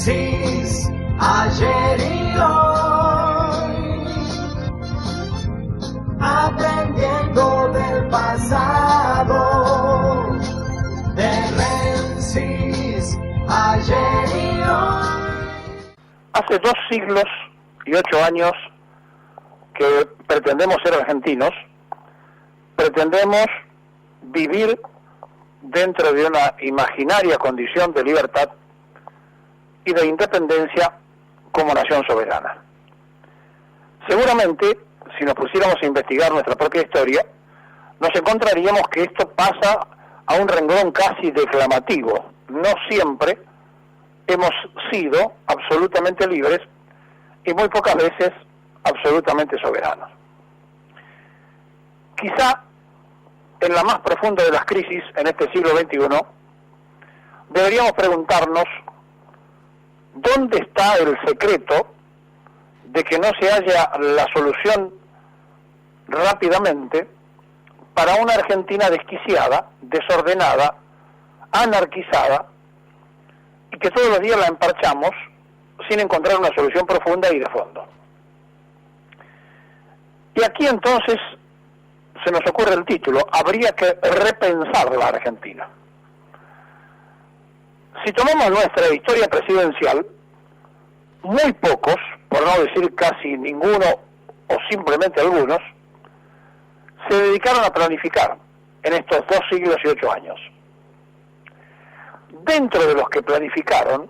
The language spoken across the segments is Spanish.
Francis, ayer y hoy, aprendiendo del pasado, de Francis, ayer y hoy. Hace 2 siglos y 8 años que pretendemos ser argentinos, pretendemos vivir dentro de una imaginaria condición de libertad y de independencia como nación soberana. Seguramente, si nos pusiéramos a investigar nuestra propia historia, nos encontraríamos que esto pasa a un renglón casi declamativo. No siempre hemos sido absolutamente libres y muy pocas veces absolutamente soberanos. Quizá en la más profunda de las crisis en este siglo XXI, deberíamos preguntarnos ¿dónde está el secreto de que no se haya la solución rápidamente para una Argentina desquiciada, desordenada, anarquizada, y que todos los días la emparchamos sin encontrar una solución profunda y de fondo? Y aquí entonces se nos ocurre el título: habría que repensar la Argentina. Si tomamos nuestra historia presidencial, muy pocos, por no decir casi ninguno o simplemente algunos, se dedicaron a planificar en estos 2 siglos y 8 años. Dentro de los que planificaron,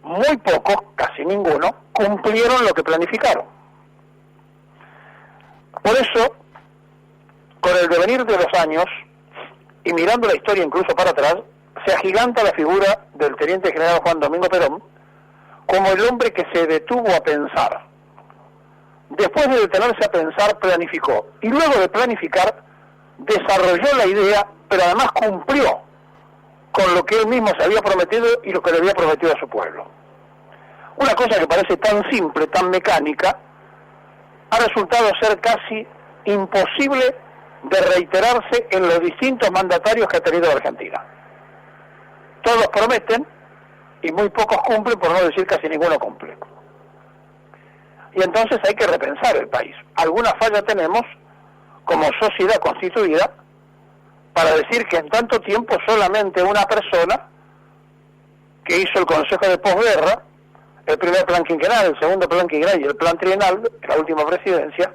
muy pocos, casi ninguno, cumplieron lo que planificaron. Por eso, con el devenir de los años, y mirando la historia incluso para atrás, se agiganta la figura del teniente general Juan Domingo Perón como el hombre que se detuvo a pensar. Después de detenerse a pensar, planificó. Y luego de planificar, desarrolló la idea, pero además cumplió con lo que él mismo se había prometido y lo que le había prometido a su pueblo. Una cosa que parece tan simple, tan mecánica, ha resultado ser casi imposible de reiterarse en los distintos mandatarios que ha tenido la Argentina. Todos prometen y muy pocos cumplen, por no decir casi ninguno cumple. Y entonces hay que repensar el país. Alguna falla tenemos como sociedad constituida para decir que en tanto tiempo solamente una persona que hizo el Consejo de Posguerra, el primer plan quinquenal, el segundo plan quinquenal y el plan trienal, la última presidencia,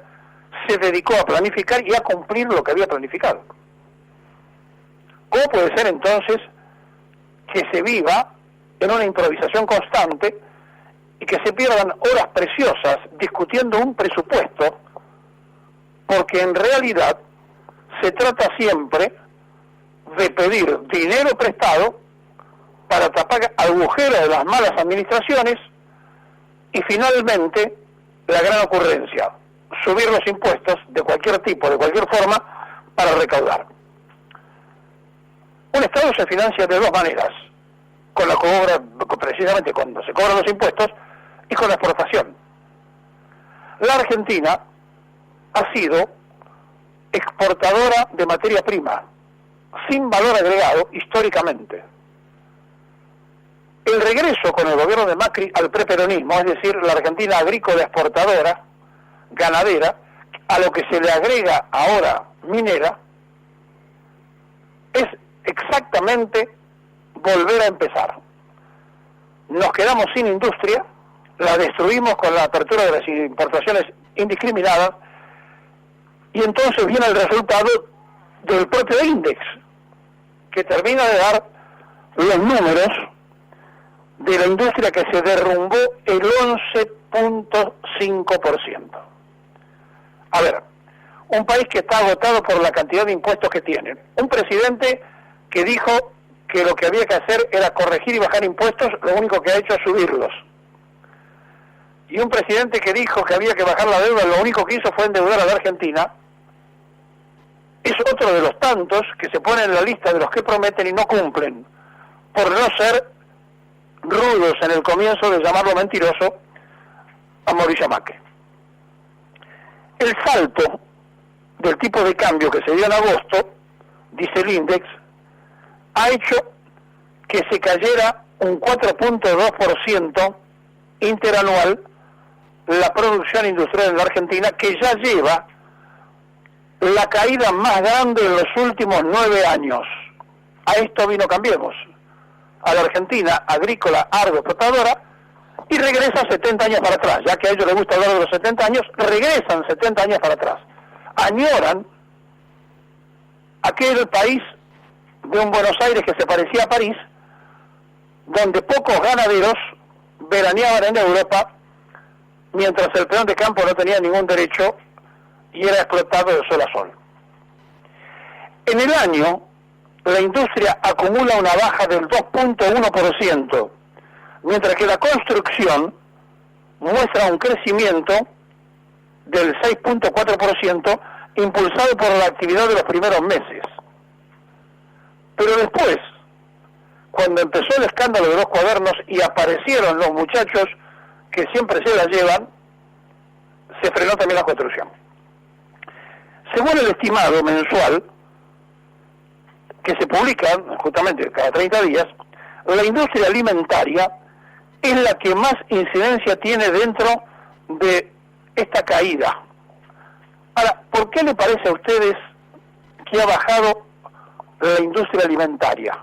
se dedicó a planificar y a cumplir lo que había planificado. ¿Cómo puede ser entonces que se viva en una improvisación constante y que se pierdan horas preciosas discutiendo un presupuesto, porque en realidad se trata siempre de pedir dinero prestado para tapar agujeros de las malas administraciones y finalmente la gran ocurrencia: subir los impuestos de cualquier tipo, de cualquier forma, para recaudar. Un Estado se financia de 2 maneras: con la cobra, precisamente cuando se cobran los impuestos, y con la exportación. La Argentina ha sido exportadora de materia prima, sin valor agregado históricamente. El regreso con el gobierno de Macri al preperonismo, es decir, la Argentina agrícola exportadora, ganadera, a lo que se le agrega ahora minera, es exactamente volver a empezar. Nos quedamos sin industria, la destruimos con la apertura de las importaciones indiscriminadas, y entonces viene el resultado del propio índice, que termina de dar los números de la industria que se derrumbó el 11.5%. A ver, un país que está agotado por la cantidad de impuestos que tiene, un presidente que dijo que lo que había que hacer era corregir y bajar impuestos, lo único que ha hecho es subirlos. Y un presidente que dijo que había que bajar la deuda, lo único que hizo fue endeudar a la Argentina. Es otro de los tantos que se pone en la lista de los que prometen y no cumplen, por no ser rudos en el comienzo de llamarlo mentiroso a Mauricio Macri. El salto del tipo de cambio que se dio en agosto, dice el índice, ha hecho que se cayera un 4.2% interanual la producción industrial en la Argentina, que ya lleva la caída más grande en los últimos 9 años. A esto vino Cambiemos, a la Argentina agrícola, agroexportadora, y regresa 70 años para atrás. Ya que a ellos les gusta hablar de los 70 años, regresan 70 años para atrás. Añoran aquel país de un Buenos Aires que se parecía a París, donde pocos ganaderos veraneaban en Europa, mientras el peón de campo no tenía ningún derecho y era explotado de sol a sol. En el año, la industria acumula una baja del 2.1%, mientras que la construcción muestra un crecimiento del 6.4%, impulsado por la actividad de los primeros meses. Pero después, cuando empezó el escándalo de los cuadernos y aparecieron los muchachos que siempre se la llevan, se frenó también la construcción. Según el estimado mensual, que se publica justamente cada 30 días, la industria alimentaria es la que más incidencia tiene dentro de esta caída. Ahora, ¿por qué le parece a ustedes que ha bajado la industria alimentaria?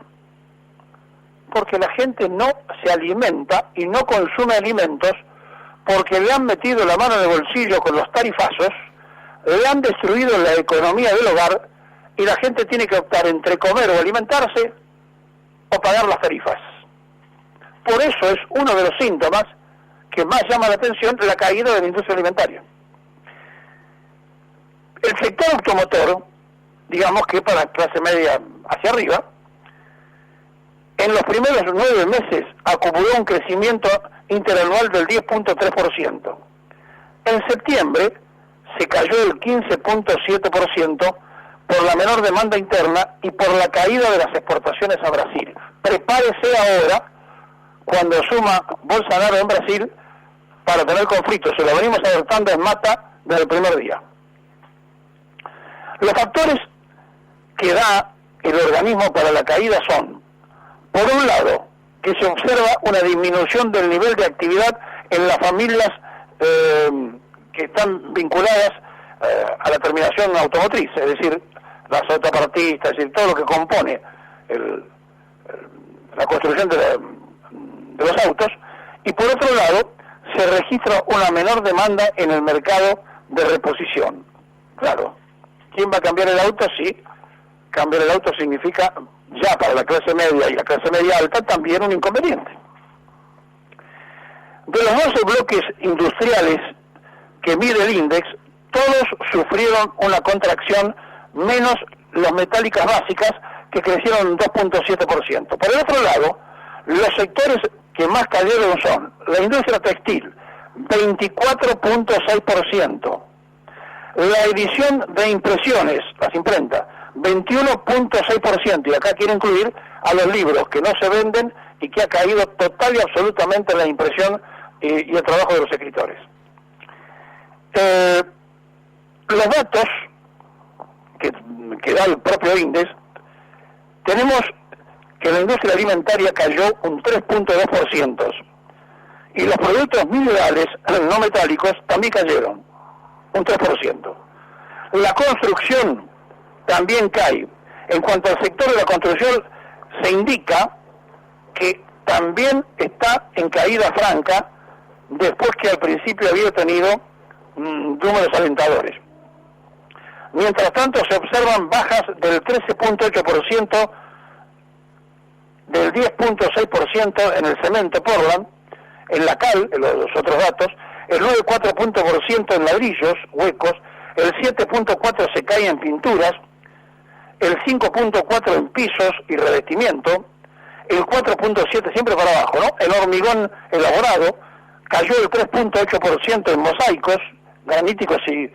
Porque la gente no se alimenta y no consume alimentos porque le han metido la mano en el bolsillo con los tarifazos, le han destruido la economía del hogar y la gente tiene que optar entre comer o alimentarse o pagar las tarifas. Por eso es uno de los síntomas que más llama la atención la caída de la industria alimentaria. El sector automotor, digamos que para clase media hacia arriba, en los primeros 9 meses acumuló un crecimiento interanual del 10.3%. En septiembre se cayó el 15.7% por la menor demanda interna y por la caída de las exportaciones a Brasil. Prepárese ahora, cuando suma Bolsonaro en Brasil, para tener conflictos. Se lo venimos alertando en Mata desde el primer día. Los factores que da el organismo para la caída son, por un lado, que se observa una disminución del nivel de actividad en las familias que están vinculadas a la terminación automotriz, es decir, las autopartistas, es decir, todo lo que compone la construcción de los autos, y por otro lado, se registra una menor demanda en el mercado de reposición. Claro, ¿quién va a cambiar el auto? Sí, cambiar el auto significa, ya para la clase media y la clase media alta, también un inconveniente. De los 12 bloques industriales que mide el índice, todos sufrieron una contracción, menos las metálicas básicas, que crecieron 2.7%. Por el otro lado, los sectores que más cayeron son la industria textil, 24.6%, la edición de impresiones, las imprentas, 21.6%, y acá quiero incluir a los libros que no se venden y que ha caído total y absolutamente la impresión y el trabajo de los escritores. Los datos que da el propio índice, tenemos que la industria alimentaria cayó un 3.2%, y los productos minerales no metálicos también cayeron un 3%. La construcción también cae. En cuanto al sector de la construcción, se indica que también está en caída franca, después que al principio había tenido números alentadores. Mientras tanto, se observan bajas del 13.8%, del 10.6% en el cemento Portland, en la cal, en los otros datos, el 9.4% en ladrillos huecos, el 7.4% se cae en pinturas, el 5.4% en pisos y revestimiento, el 4.7% siempre para abajo, ¿no? El hormigón elaborado cayó el 3.8% en mosaicos, graníticos y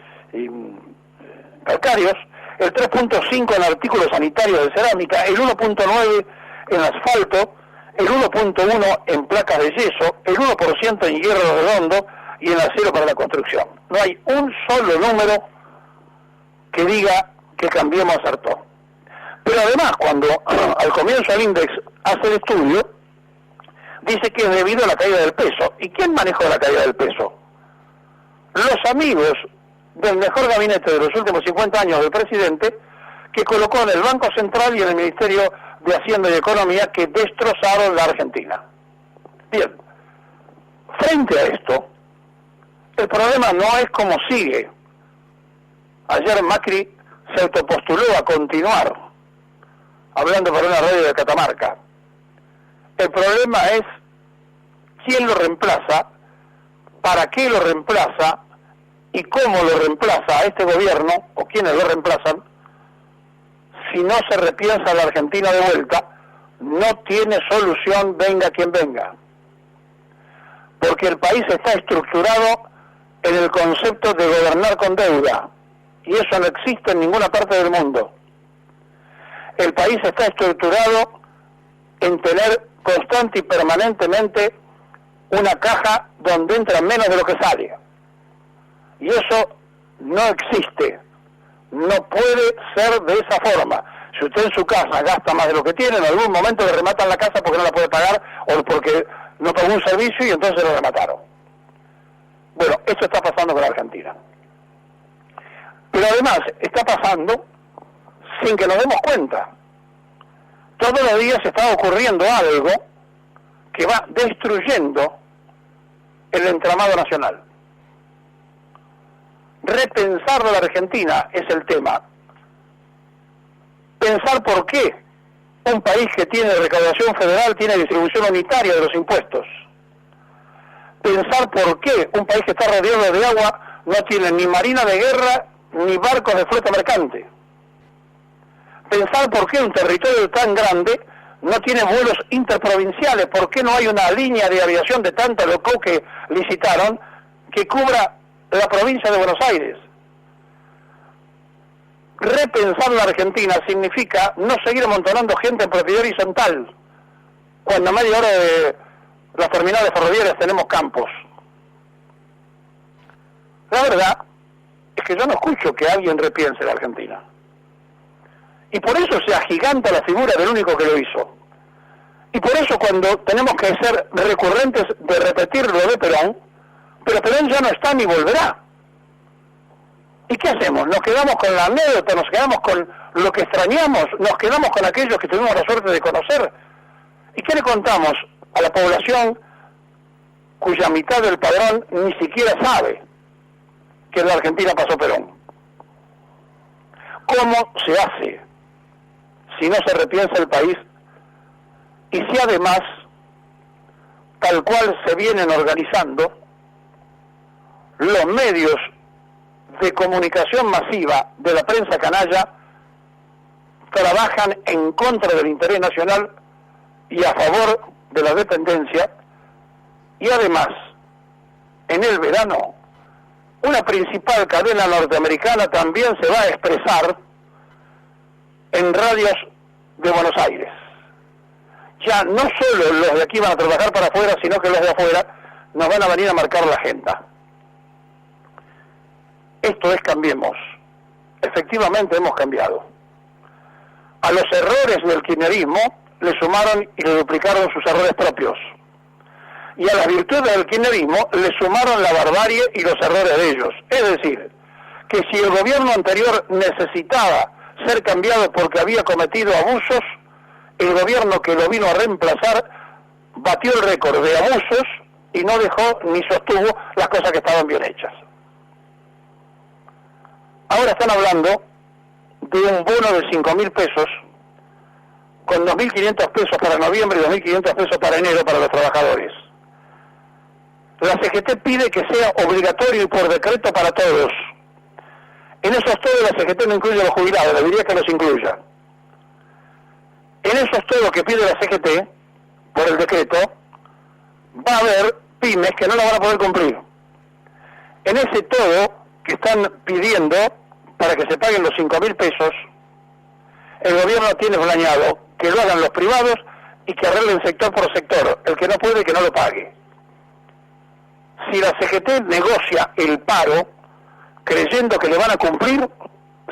calcáreos, el 3.5% en artículos sanitarios de cerámica, el 1.9% en asfalto, el 1.1% en placas de yeso, el 1% en hierro redondo y en acero para la construcción. No hay un solo número que diga que Cambiemos acertó. Pero además, cuando al comienzo del índice hace el estudio, dice que es debido a la caída del peso. ¿Y quién manejó la caída del peso? Los amigos del mejor gabinete de los últimos 50 años del presidente, que colocó en el Banco Central y en el Ministerio de Hacienda y Economía, que destrozaron la Argentina. Bien, frente a esto, el problema no es cómo sigue. Ayer Macri se autopostuló a continuar, hablando para una radio de Catamarca. El problema es quién lo reemplaza, para qué lo reemplaza y cómo lo reemplaza a este gobierno, o quiénes lo reemplazan. Si no se repiensa la Argentina de vuelta, no tiene solución, venga quien venga. Porque el país está estructurado en el concepto de gobernar con deuda, y eso no existe en ninguna parte del mundo. El país está estructurado en tener constante y permanentemente una caja donde entra menos de lo que sale. Y eso no existe. No puede ser de esa forma. Si usted en su casa gasta más de lo que tiene, en algún momento le rematan la casa porque no la puede pagar o porque no pagó un servicio y entonces lo remataron. Bueno, esto está pasando con la Argentina. Pero además está pasando sin que nos demos cuenta. Todos los días está ocurriendo algo que va destruyendo el entramado nacional. Repensar la Argentina es el tema. Pensar por qué un país que tiene recaudación federal tiene distribución unitaria de los impuestos. Pensar por qué un país que está rodeado de agua no tiene ni marina de guerra ni barcos de flota mercante. Pensar por qué un territorio tan grande no tiene vuelos interprovinciales, por qué no hay una línea de aviación de tanto loco que licitaron que cubra la provincia de Buenos Aires. Repensar la Argentina significa no seguir amontonando gente en propiedad horizontal, cuando a media hora de las terminales ferroviarias tenemos campos. La verdad es que yo no escucho que alguien repiense la Argentina. Y por eso se agiganta la figura del único que lo hizo. Y por eso cuando tenemos que ser recurrentes de repetir lo de Perón, pero Perón ya no está ni volverá. ¿Y qué hacemos? ¿Nos quedamos con la anécdota? ¿Nos quedamos con lo que extrañamos? ¿Nos quedamos con aquellos que tuvimos la suerte de conocer? ¿Y qué le contamos a la población cuya mitad del padrón ni siquiera sabe que en la Argentina pasó Perón? ¿Cómo se hace si no se repiensa el país y si además, tal cual se vienen organizando, los medios de comunicación masiva de la prensa canalla trabajan en contra del interés nacional y a favor de la dependencia? Y además, en el verano, una principal cadena norteamericana también se va a expresar en radios de Buenos Aires. Ya no solo los de aquí van a trabajar para afuera, sino que los de afuera nos van a venir a marcar la agenda. Esto es Cambiemos. Efectivamente hemos cambiado. A los errores del kirchnerismo le sumaron y le duplicaron sus errores propios. Y a las virtudes del kirchnerismo le sumaron la barbarie y los errores de ellos. Es decir, que si el gobierno anterior necesitaba ser cambiado porque había cometido abusos, el gobierno que lo vino a reemplazar batió el récord de abusos y no dejó ni sostuvo las cosas que estaban bien hechas. Ahora están hablando de un bono de 5.000 pesos con 2.500 pesos para noviembre y 2.500 pesos para enero para los trabajadores. La CGT pide que sea obligatorio y por decreto para todos. En esos todos la CGT no incluye a los jubilados, debería que los incluya. En esos todos que pide la CGT, por el decreto, va a haber pymes que no lo van a poder cumplir. En ese todo que están pidiendo para que se paguen los 5.000 pesos, el gobierno tiene planeado que lo hagan los privados y que arreglen sector por sector. El que no puede, que no lo pague. Si la CGT negocia el paro creyendo que le van a cumplir,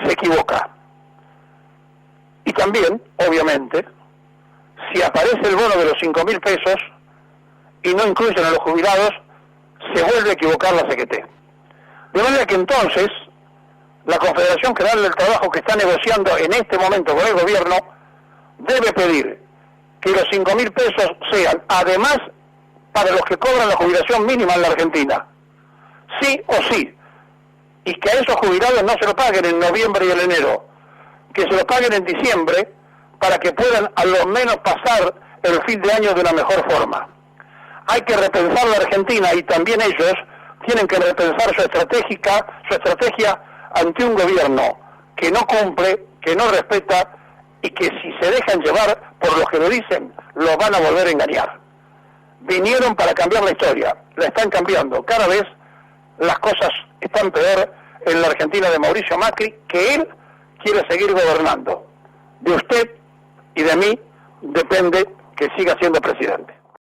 se equivoca. Y también, obviamente, si aparece el bono de los 5.000 pesos, y no incluyen a los jubilados, se vuelve a equivocar la CGT. De manera que entonces, la Confederación General del Trabajo, que está negociando en este momento con el gobierno, debe pedir que los 5.000 pesos sean, además, para los que cobran la jubilación mínima en la Argentina. Sí o sí. Y que a esos jubilados no se lo paguen en noviembre y en enero, que se lo paguen en diciembre, para que puedan a lo menos pasar el fin de año de una mejor forma. Hay que repensar la Argentina y también ellos tienen que repensar su estrategia ante un gobierno que no cumple, que no respeta y que si se dejan llevar por los que lo dicen, los van a volver a engañar. Vinieron para cambiar la historia, la están cambiando. Cada vez las cosas están peor en la Argentina de Mauricio Macri, que él quiere seguir gobernando. De usted y de mí depende que siga siendo presidente.